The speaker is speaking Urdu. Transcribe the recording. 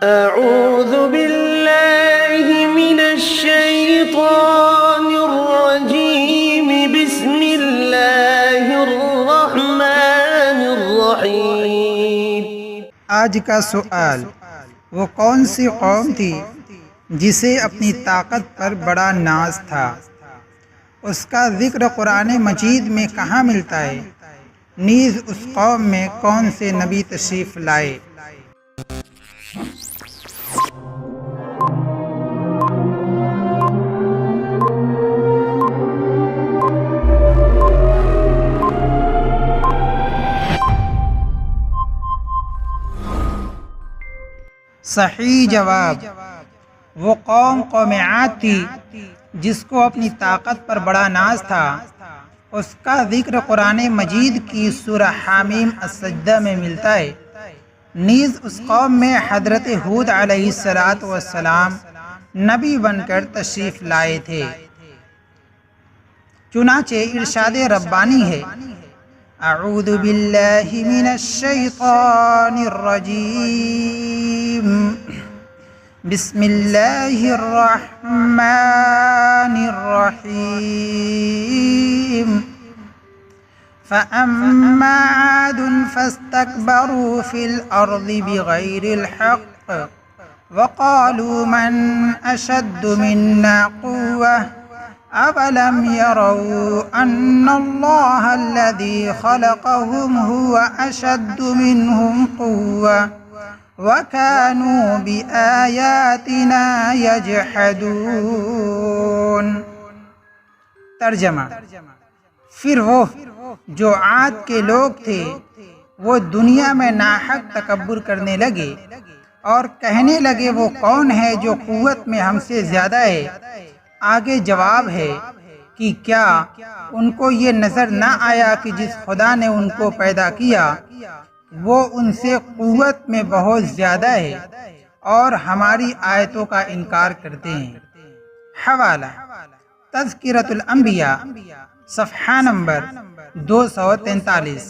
أعوذ بالله من الشيطان الرجيم بسم الله الرحمن الرحيم۔ آج کا سوال، وہ کون سی قوم تھی جسے اپنی طاقت پر بڑا ناز تھا؟ اس کا ذکر قرآن مجید میں کہاں ملتا ہے؟ نیز اس قوم میں کون سے نبی تشریف لائے؟ صحیح جواب، وہ قوم عاد تھی جس کو اپنی طاقت پر بڑا ناز تھا۔ اس کا ذکر قرآن مجید کی سورہ حامیم السجدہ میں ملتا ہے۔ نیز اس قوم میں حضرت ہود علیہ السلام نبی بن کر تشریف لائے تھے۔ چنانچہ ارشاد ربانی ہے، اعوذ باللہ من الشیطان الرجیم، بسم اللہ الرحمن الرحیم۔ فأما عاد فاستكبروا في الأرض بغير الحق وقالوا من أشد منا قوة أولم يروا أن الله الذي خلقهم هو أشد منهم قوة وكانوا بآياتنا يجحدون۔ ترجمہ، پھر وہ جو عاد کے لوگ تھے وہ دنیا میں ناحق تکبر کرنے لگے اور کہنے لگے وہ کون ہے جو قوت میں ہم سے زیادہ ہے۔ آگے جواب ہے کہ کیا ان کو یہ نظر نہ آیا کہ جس خدا نے ان کو پیدا کیا وہ ان سے قوت میں بہت زیادہ ہے اور ہماری آیتوں کا انکار کرتے ہیں۔ حوالہ تذکرۃ الانبیاء، صفحہ نمبر 243۔